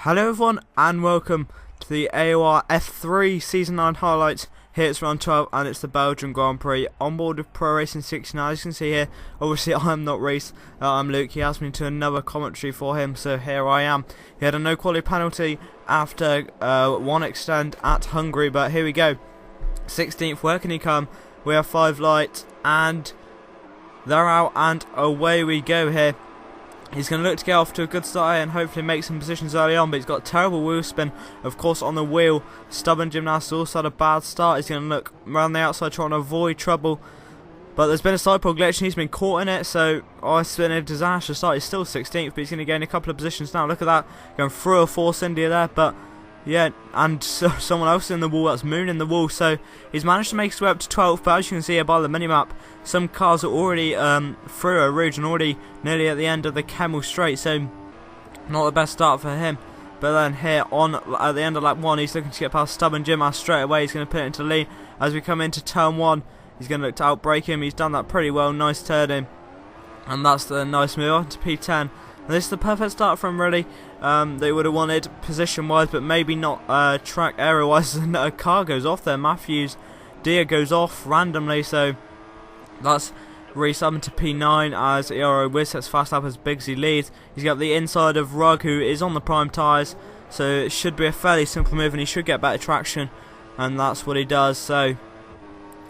Hello everyone and welcome to the AOR F3 Season 9 highlights. Here it's round 12 and it's the Belgian Grand Prix on board with Pro Racing 69. As you can see here, obviously I'm not Reese, I'm Luke. He asked me to another commentary for him, so here I am. He had a no quality penalty after one extend at Hungary, but here we go. 16th, where can he come? We have 5 lights and they're out and away we go here. He's going to look to get off to a good start and hopefully make some positions early on, but he's got terrible wheel spin, of course, on the wheel. Stubborn Gymnast also had a bad start. He's going to look around the outside trying to avoid trouble, but there's been a side pod glitch and he's been caught in it, so it's been a disastrous start. He's still 16th, but he's going to gain a couple of positions now. Look at that, going through a Force India there, but yeah, and someone else in the wall, that's Moon in the wall, so he's managed to make his way up to 12th, but as you can see here by the minimap, some cars are already through a rouge and already nearly at the end of the Kemmel Straight, so not the best start for him. But then here on at the end of lap 1, he's looking to get past Stubborn Gymnast straight away. He's going to put it into lead as we come into turn 1. He's going to look to outbrake him. He's done that pretty well, nice turning, and that's the nice move on to P10. And this is the perfect start for him, really. They would have wanted position-wise, but maybe not track area-wise. And a car goes off there. Matthews Dia goes off randomly, so that's resubbing to P9 as AOR Wiz sets fast up as Bigsy leads. He's got the inside of Rug, who is on the prime tyres, so it should be a fairly simple move and he should get better traction, and that's what he does. So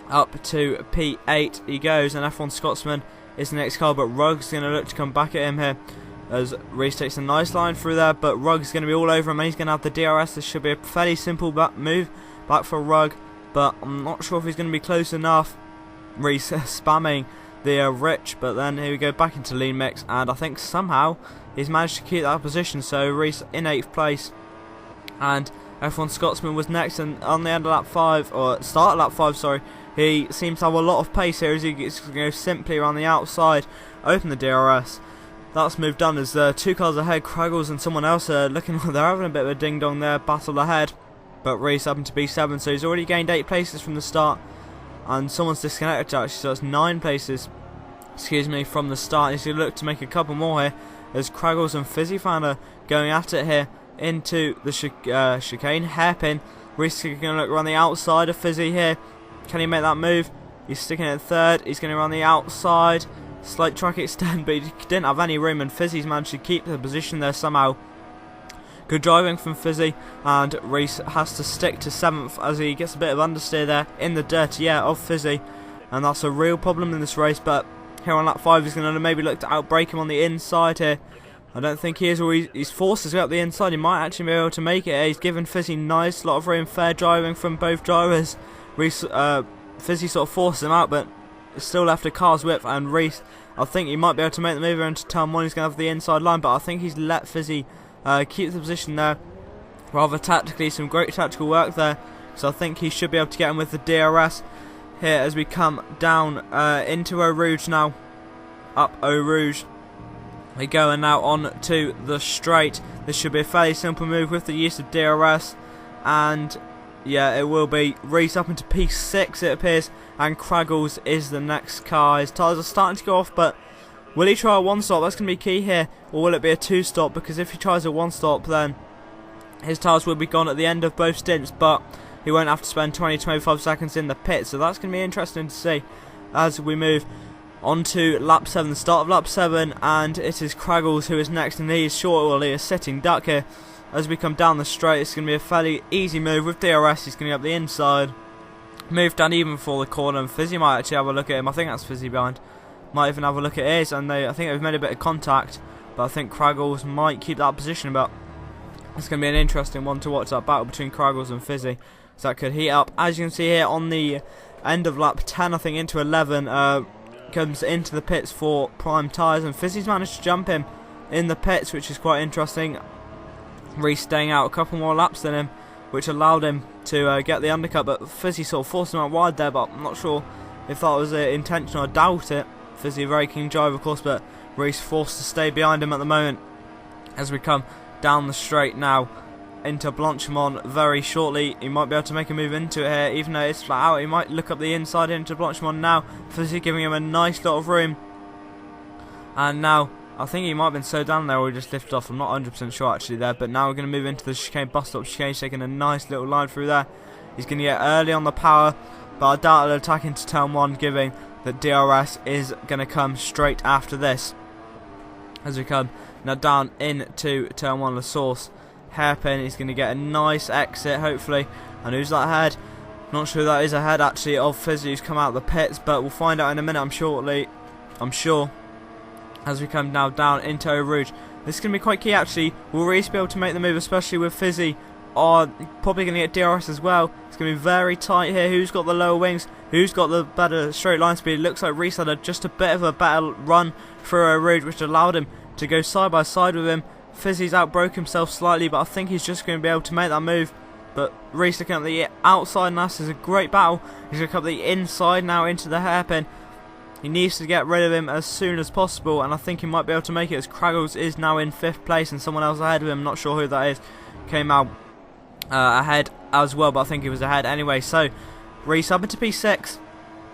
up to P8 he goes, and F1 Scotsman is the next car, but Rug's going to look to come back at him here as Reese takes a nice line through there, but Rug's going to be all over him and he's going to have the DRS. This should be a fairly simple move back for Rug, but I'm not sure if he's going to be close enough. Reese spamming the Rich, but then here we go back into lean mix, and I think somehow he's managed to keep that position, so Reese in 8th place, and F1 Scotsman was next, and on the end of lap 5, or start of lap 5, sorry, he seems to have a lot of pace here as he gets to go simply around the outside, open the DRS. That's move done as 2 cars ahead, Kraggles and someone else are looking like they're having a bit of a ding dong there, battle ahead, but Reese up to B7, so he's already gained 8 places from the start. And someone's disconnected actually, so it's 9 places, excuse me, from the start. He's going to look to make a couple more here as Kraggles and Fizzy Fan are going at it here into the chicane. Hairpin. Reese is going to look around the outside of Fizzy here. Can he make that move? He's sticking it in 3rd. He's going to run the outside. Slight track extend, but he didn't have any room, and Fizzy's managed to keep the position there somehow. Good driving from Fizzy, and Reese has to stick to 7th as he gets a bit of understeer there in the dirty air of Fizzy, and that's a real problem in this race. But here on lap 5 he's going to maybe look to outbrake him on the inside here. I don't think he is, or he's forced his way up the inside. He might actually be able to make it. He's given Fizzy nice lot of room, fair driving from both drivers. Reese, Fizzy sort of forced him out, but still left a car's width, and Reese, I think he might be able to make the move into turn 1. He's going to have the inside line, but I think he's let Fizzy keep the position there rather tactically. Some great tactical work there, so I think he should be able to get him with the DRS here as we come down into Eau Rouge now. Up Eau Rouge we go, and now on to the straight. This should be a fairly simple move with the use of DRS, and yeah, it will be. Reese up into P6 it appears, and Kraggles is the next car. His tyres are starting to go off, but will he try a 1-stop? That's going to be key here. Or will it be a 2-stop? Because if he tries a 1-stop, then his tyres will be gone at the end of both stints, but he won't have to spend 20-25 seconds in the pit. So that's going to be interesting to see as we move on to lap 7, the start of lap 7, and it is Kraggles who is next, and he is short, well, he is sitting duck here. As we come down the straight, it's going to be a fairly easy move with DRS. He's going to get up the inside, move down even for the corner, and Fizzy might actually have a look at him. I think that's Fizzy behind. Might even have a look at his, and I think they've made a bit of contact, but I think Kraggles might keep that position. But it's going to be an interesting one to watch, that battle between Kraggles and Fizzy, so that could heat up. As you can see here on the end of lap 10, I think into 11, comes into the pits for prime tyres, and Fizzy's managed to jump him in the pits, which is quite interesting. Reese staying out a couple more laps than him, which allowed him to get the undercut, but Fizzy sort of forced him out wide there, but I'm not sure if that was intentional. I doubt it. Fizzy a very keen driver, of course, but Reese forced to stay behind him at the moment as we come down the straight now into Blanchimont very shortly. He might be able to make a move into it here, even though it's flat out. He might look up the inside into Blanchimont now. Fizzy giving him a nice lot of room, and now I think he might have been slowed down there or he just lifted off. I'm not 100% sure actually there. But now we're going to move into the chicane, bus stop chicane. He's taking a nice little line through there. He's going to get early on the power, but I doubt he'll attack into turn 1, given that DRS is going to come straight after this. As we come now down into turn 1, the source. Hairpin, he's going to get a nice exit, hopefully. And who's that ahead? Not sure that is ahead actually of Fizzy, who's come out of the pits, but we'll find out in a minute, I'm sure. As we come now down into Eau Rouge. This is going to be quite key actually. Will Reese be able to make the move, especially with Fizzy? Are probably going to get DRS as well. It's going to be very tight here. Who's got the lower wings? Who's got the better straight line speed? It looks like Reese had just a bit of a better run through Eau Rouge, which allowed him to go side by side with him. Fizzy's outbroke himself slightly, but I think he's just going to be able to make that move. But Reese looking at the outside, and this is a great battle. He's going to come the inside now into the hairpin. He needs to get rid of him as soon as possible, and I think he might be able to make it, as Kraggles is now in 5th place and someone else ahead of him, not sure who that is, came out ahead as well, but I think he was ahead anyway. So Reese up into P6,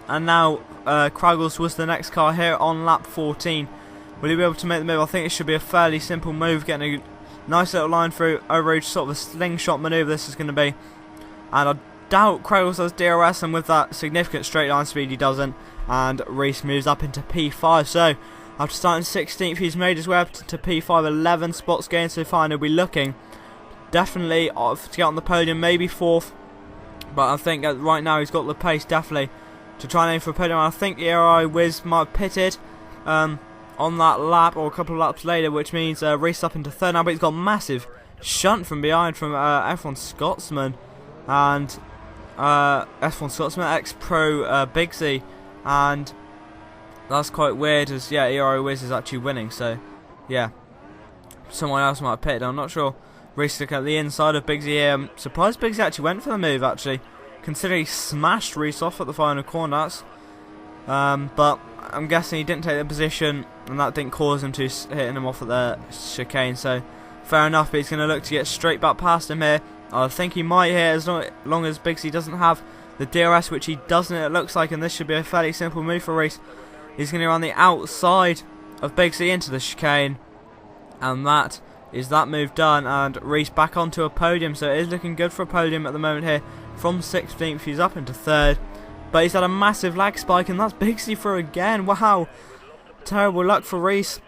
and now Kraggles was the next car here on lap 14. Will he be able to make the move? I think it should be a fairly simple move, getting a nice little line through Eau Rouge, sort of a slingshot manoeuvre this is going to be. And I doubt Kraggles has DRS, and with that significant straight line speed he doesn't. And Reese moves up into P5. So after starting 16th, he's made his way up to P5, 11 spots gained so far, and he'll be looking definitely to get on the podium, maybe 4th. But I think right now he's got the pace definitely to try and aim for a podium. I think the AOR Wiz might have pitted on that lap or a couple of laps later, which means Reese up into 3rd now, but he's got massive shunt from behind from F1 Scotsman and F1 Scotsman ex-pro Bigsy, and that's quite weird as AOR Wiz is actually winning, so yeah, someone else might have pitted. I'm not sure. Reese looking at the inside of Bigsy here. I'm surprised Bigsy actually went for the move actually, considering he smashed Reese off at the final corner. But I'm guessing he didn't take the position, and that didn't cause him to hitting him off at the chicane, so fair enough. But he's going to look to get straight back past him here. I think he might here, as long as Bigsy doesn't have the DRS, which he doesn't, it looks like, and this should be a fairly simple move for Reese. He's going to run the outside of Bigsy into the chicane, and that is that move done, and Reese back onto a podium, so it is looking good for a podium at the moment here. From 16th, he's up into 3rd, but he's had a massive lag spike, and that's Bigsy through again. Wow, terrible luck for Reese.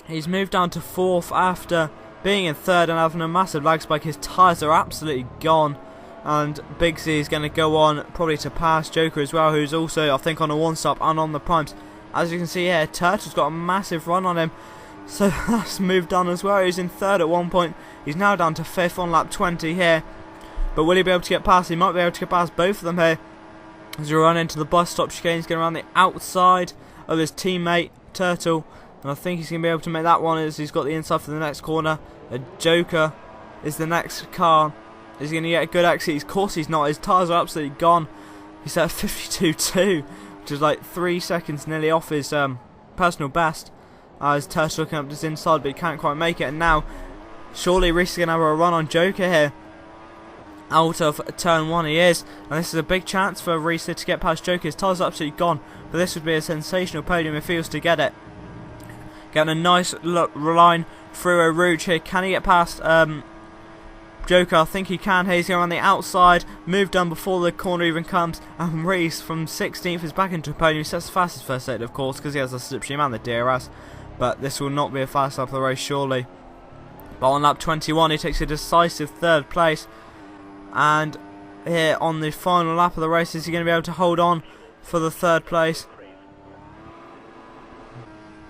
He's moved down to 4th after being in 3rd and having a massive lag spike. His tyres are absolutely gone, and Bigsy is going to go on probably to pass Joker as well, who's also I think on a 1-stop and on the primes. As you can see here, Turtle's got a massive run on him, so that's moved on as well. He was in 3rd at one point. He's now down to 5th on lap 20 here. But will he be able to get past? He might be able to get past both of them here. As we run into the bus stop chicane, he's going to run the outside of his teammate, Turtle. And I think he's going to be able to make that one, as he's got the inside for the next corner. A Joker is the next car. Is he going to get a good exit? Of course he's not. His tyres are absolutely gone. He's at 52.2, which is like 3 seconds nearly off his personal best. As Turtle looking up this inside, but he can't quite make it. And now, surely Reese is going to have a run on Joker here. Out of turn 1 he is, and this is a big chance for Reese to get past Joker. His tyres are absolutely gone, but this would be a sensational podium if he was to get it. Getting a nice line through Eau Rouge here. Can he get past Joker? I think he can. He's going on the outside, move done before the corner even comes, and Reese from 16th is back into a podium. He sets the fastest first set, of course, because he has the slipstream and the DRS, but this will not be a fast lap of the race surely. But on lap 21 he takes a decisive 3rd place, and here on the final lap of the race, is he going to be able to hold on for the 3rd place?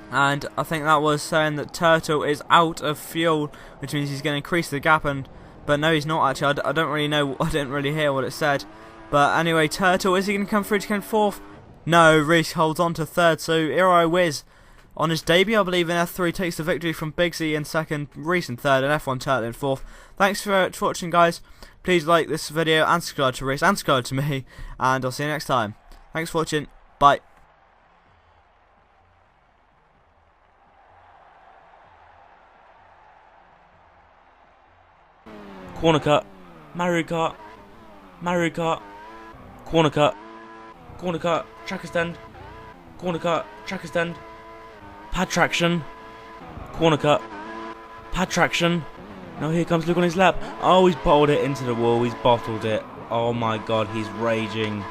And I think that was saying that Turtle is out of fuel, which means he's going to increase the gap, but no, he's not actually. I don't really know, I didn't really hear what it said. But anyway, Turtle, is he going to come through to come 4th? No, Reese holds on to 3rd, so AOR Wiz on his debut, I believe, in F3 takes the victory from Bigsy in 2nd, Reese in 3rd, and F1 Turtle in 4th. Thanks for watching, guys. Please like this video and subscribe to Reese and subscribe to me, and I'll see you next time. Thanks for watching. Bye. Corner cut, Mario Kart, corner cut, track extend, corner cut, track extend, pad traction, Corner cut. Pad traction. Now here comes Luke on his lap. Oh, he's bottled it into the wall. He's bottled it. Oh my god, he's raging.